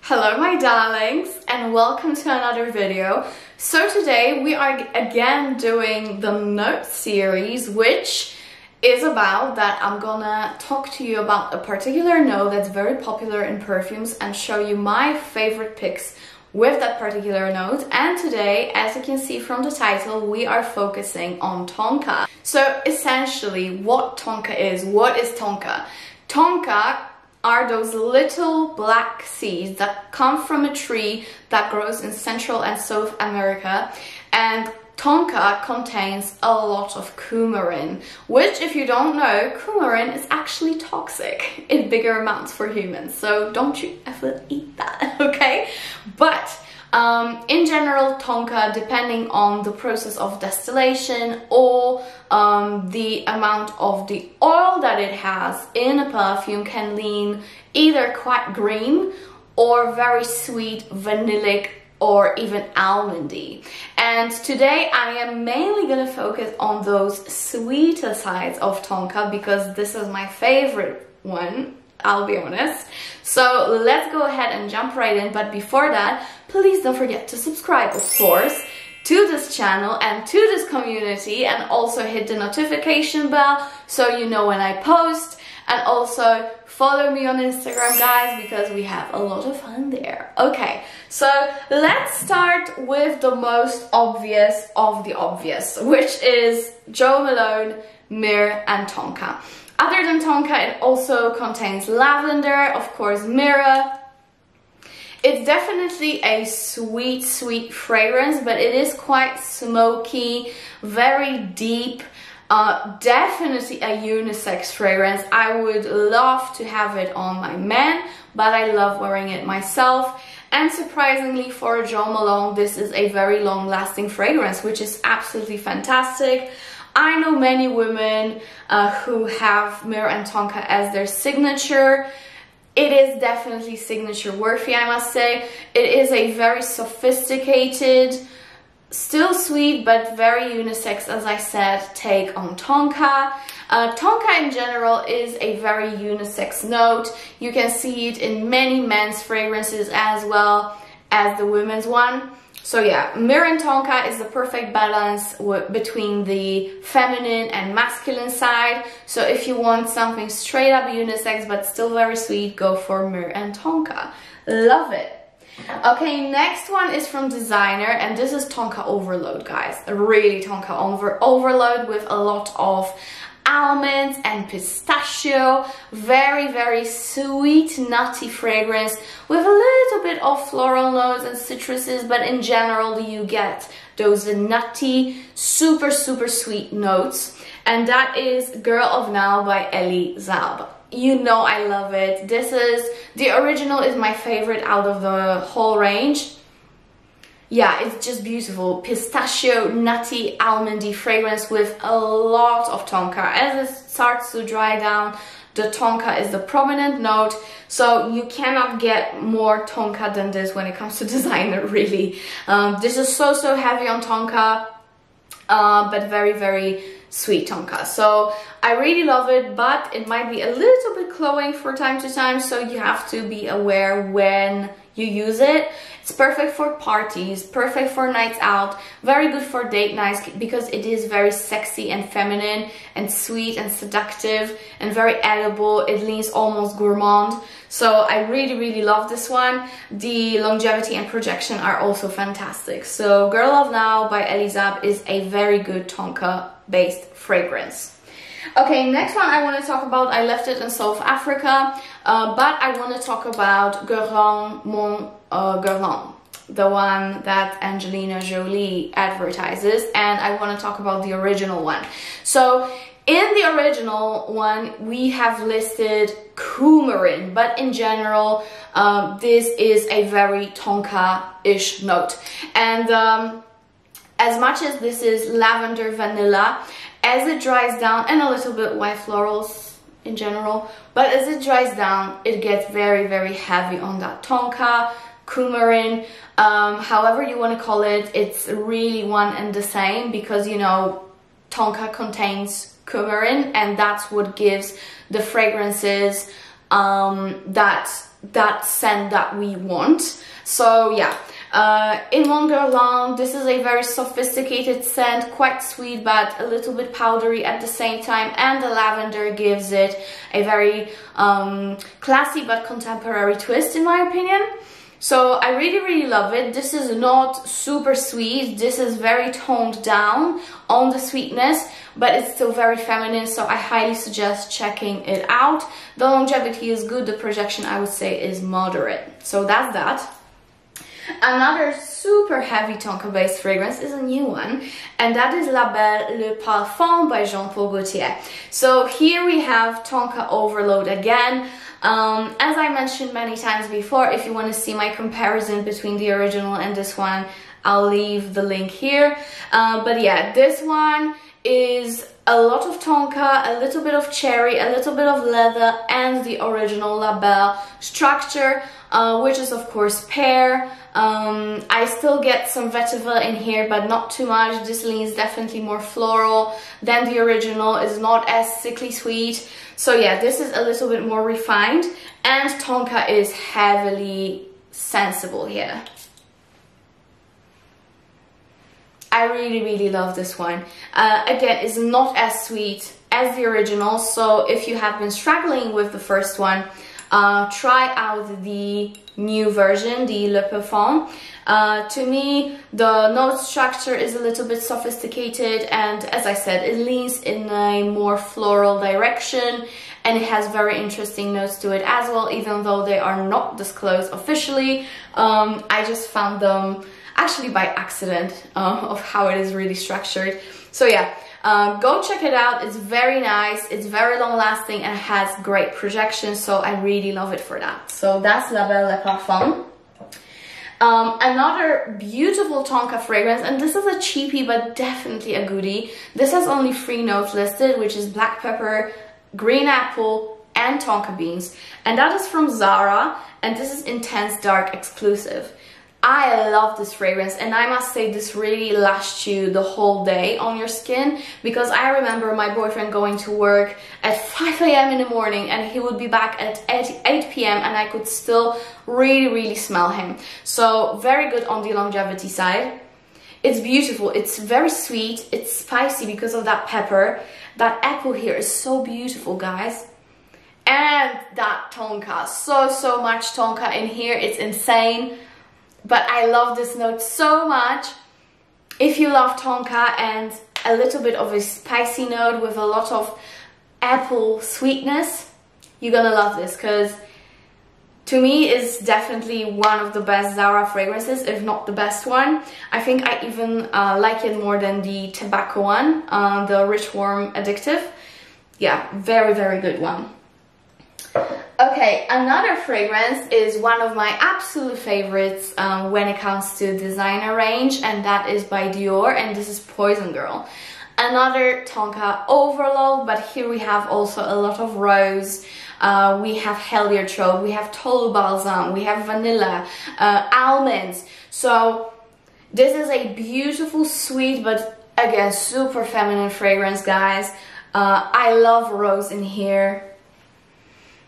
Hello my darlings and welcome to another video. So today we are again doing the note series, which is about that I'm gonna talk to you about a particular note that's very popular in perfumes and show you my favorite picks with that particular note. And today, as you can see from the title, we are focusing on Tonka. So essentially what Tonka is, what is Tonka? Tonka are those little black seeds that come from a tree that grows in Central and South America, and Tonka contains a lot of coumarin, which, if you don't know, coumarin is actually toxic in bigger amounts for humans, so don't you ever eat that, okay? But in general, Tonka, depending on the process of distillation or the amount of the oil that it has in a perfume, can lean either quite green or very sweet, vanillic, or even almondy. And today I am mainly going to focus on those sweeter sides of Tonka because this is my favorite one, I'll be honest. So let's go ahead and jump right in, but before that, please don't forget to subscribe, of course, to this channel and to this community, and also hit the notification bell so you know when I post, and also follow me on Instagram, guys, because we have a lot of fun there. Okay, so let's start with the most obvious of the obvious, which is Jo Malone, Myrrh and Tonka. Other than Tonka, it also contains lavender, of course, Myrrh. It's definitely a sweet, sweet fragrance, but it is quite smoky, very deep, definitely a unisex fragrance. I would love to have it on my man, but I love wearing it myself. And surprisingly for Jo Malone, this is a very long-lasting fragrance, which is absolutely fantastic. I know many women who have Myrrh and Tonka as their signature. It is definitely signature worthy, I must say. It is a very sophisticated, still sweet, but very unisex, as I said, take on Tonka. Tonka in general is a very unisex note. You can see it in many men's fragrances as well as the women's one. So yeah, Myrrh and Tonka is the perfect balance between the feminine and masculine side. So if you want something straight up unisex but still very sweet, go for Myrrh and Tonka. Love it. Okay, next one is from Designer, and this is Tonka Overload, guys. Really Tonka Overload with a lot of almonds and pistachio. Very, very sweet, nutty fragrance with a little bit of floral notes and citruses, but in general you get those nutty, super, super sweet notes. And that is Girl of Now by Elie Saab. You know I love it. This is, the original is my favorite out of the whole range. Yeah, it's just beautiful. Pistachio, nutty, almondy fragrance with a lot of Tonka. As it starts to dry down, the Tonka is the prominent note. So you cannot get more Tonka than this when it comes to Designer, really. This is so, so heavy on Tonka, but very, very sweet Tonka. So I really love it, but it might be a little bit cloying from time to time, so you have to be aware when you use it. It's perfect for parties, perfect for nights out, very good for date nights because it is very sexy and feminine and sweet and seductive and very edible. It leans almost gourmand. So I really, really love this one. The longevity and projection are also fantastic. So Girl of Now by Elie Saab is a very good Tonka based fragrance. Okay, next one I want to talk about, I left it in South Africa, but I want to talk about Mon Guerlain, the one that Angelina Jolie advertises, and I want to talk about the original one. So in the original one we have listed coumarin, but in general this is a very Tonka-ish note. And as much as this is lavender vanilla, as it dries down, and a little bit white florals in general, but as it dries down, it gets very, very heavy on that Tonka, coumarin, however you want to call it. It's really one and the same because, you know, Tonka contains coumarin, and that's what gives the fragrances that that scent that we want. So yeah, in Mon Guerlain, this is a very sophisticated scent, quite sweet but a little bit powdery at the same time, and the lavender gives it a very classy but contemporary twist in my opinion. So I really love it. This is not super sweet, this is very toned down on the sweetness, but it's still very feminine, so I highly suggest checking it out. The longevity is good, the projection I would say is moderate. So that's that. Another super heavy Tonka based fragrance is a new one, and that is La Belle Le Parfum by Jean-Paul Gaultier. So here we have Tonka overload again. As I mentioned many times before, if you want to see my comparison between the original and this one, I'll leave the link here. But yeah, this one is a lot of Tonka, a little bit of cherry, a little bit of leather, and the original La Belle structure, which is of course pear. I still get some vetiver in here, but not too much. This leans definitely more floral than the original. It's not as sickly sweet. So yeah, this is a little bit more refined, and Tonka is heavily sensible here. I really love this one. Again, it's not as sweet as the original, so if you have been struggling with the first one, try out the new version, the Le Parfum. To me, the note structure is a little bit sophisticated, and as I said, it leans in a more floral direction, and it has very interesting notes to it as well, even though they are not disclosed officially. I just found them actually by accident of how it is really structured. So yeah, go check it out. It's very nice, it's very long lasting, and has great projection, so I really love it for that. So that's La Belle Le Parfum. Another beautiful Tonka fragrance, and this is a cheapie but definitely a goodie. This has only 3 notes listed, which is black pepper, green apple, and Tonka beans, and that is from Zara, and this is Intense Dark exclusive. I love this fragrance, and I must say this really lasts you the whole day on your skin, because I remember my boyfriend going to work at 5 AM in the morning and he would be back at 8 PM and I could still really smell him. So very good on the longevity side. It's beautiful, it's very sweet, it's spicy because of that pepper. That apple here is so beautiful, guys. And that Tonka, so much Tonka in here, it's insane. But I love this note so much. If you love Tonka and a little bit of a spicy note with a lot of apple sweetness, you're gonna love this, because to me it's definitely one of the best Zara fragrances, if not the best one. I think I even like it more than the tobacco one, the Rich Warm Addictive. Yeah, very good one. Okay, another fragrance is one of my absolute favorites when it comes to designer range, and that is by Dior, and this is Poison Girl. Another Tonka overload, but here we have also a lot of rose, we have heliotrope, we have tolu balsam, we have vanilla, almonds. So this is a beautiful, sweet, but again super feminine fragrance, guys. I love rose in here.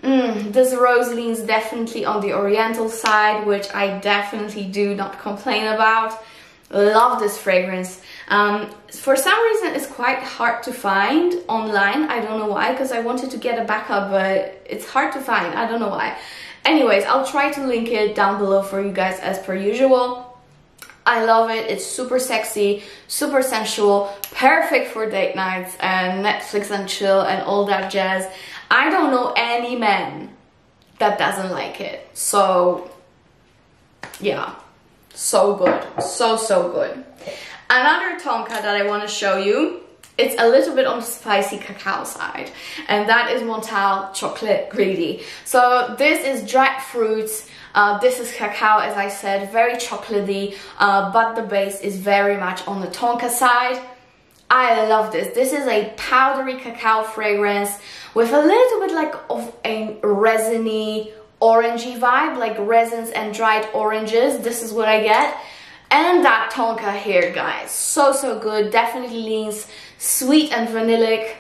This rose leans definitely on the oriental side, which I definitely do not complain about. Love this fragrance. For some reason it's quite hard to find online. I don't know why, because I wanted to get a backup, but it's hard to find. I don't know why. Anyways, I'll try to link it down below for you guys as per usual. I love it. It's super sexy, super sensual, perfect for date nights and Netflix and chill and all that jazz. I don't know any man that doesn't like it. So yeah, so good, so good. Another Tonka that I want to show you, it's a little bit on the spicy cacao side, and that is Montale Chocolate Greedy. So this is dried fruits, this is cacao, as I said, very chocolatey, but the base is very much on the Tonka side. I love this. This is a powdery cacao fragrance with a little bit like of a resiny, orangey vibe, like resins and dried oranges. This is what I get. And that Tonka here, guys, so good. Definitely leans sweet and vanillic.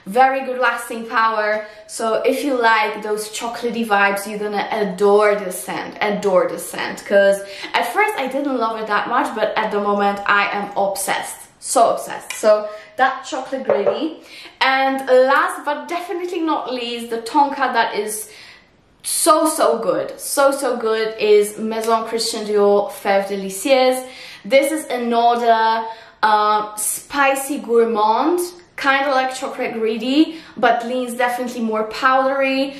very good lasting power. So if you like those chocolatey vibes, you're gonna adore this scent, because at first I didn't love it that much, but at the moment I am obsessed, so obsessed. So that chocolate gritty. And last but definitely not least, the Tonka that is so good, so good, is Maison Christian Dior Feve Delicieuse. This is another spicy gourmand, kind of like chocolate greedy, but leans definitely more powdery,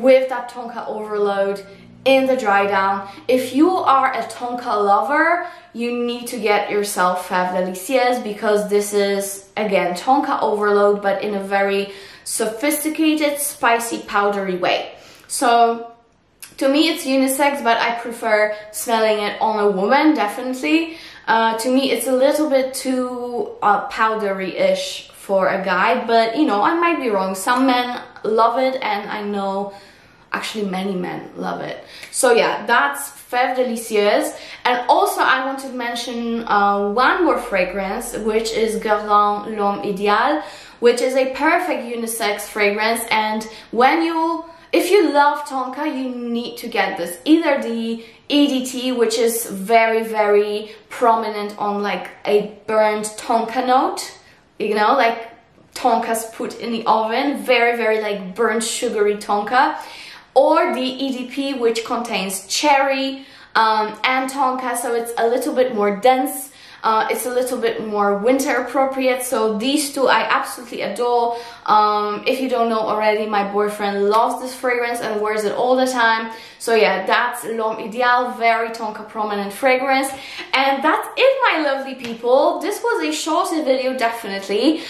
with that Tonka overload in the dry down. If you are a Tonka lover, you need to get yourself Feve Delicieuse, because this is again Tonka overload, but in a very sophisticated, spicy, powdery way. So to me it's unisex, but I prefer smelling it on a woman, definitely. To me it's a little bit too powdery-ish for a guy, but you know, I might be wrong. Some men love it, and I know actually many men love it. So yeah, that's Feve Delicieuse. And also I want to mention one more fragrance, which is Guerlain L'Homme Idéal, which is a perfect unisex fragrance. And if you love Tonka, you need to get this. Either the EDT, which is very prominent on like a burnt Tonka note, you know, like Tonka's put in the oven, very like burnt sugary Tonka, or the EDP, which contains cherry and Tonka, so it's a little bit more dense. It's a little bit more winter appropriate. So these two I absolutely adore. If you don't know already, my boyfriend loves this fragrance and wears it all the time. So yeah, that's L'Homme Idéal, very Tonka prominent fragrance. And that's it, my lovely people. This was a shorter video, definitely,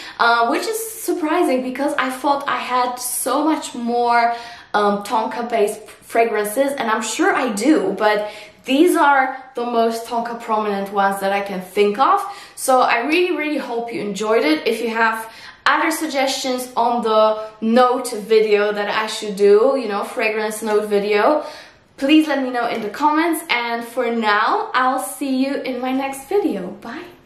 which is surprising because I thought I had so much more Tonka based fragrances, and I'm sure I do, but these are the most Tonka prominent ones that I can think of. So I really hope you enjoyed it. If you have other suggestions on the note video that I should do, you know, fragrance note video, please let me know in the comments. And for now, I'll see you in my next video. Bye.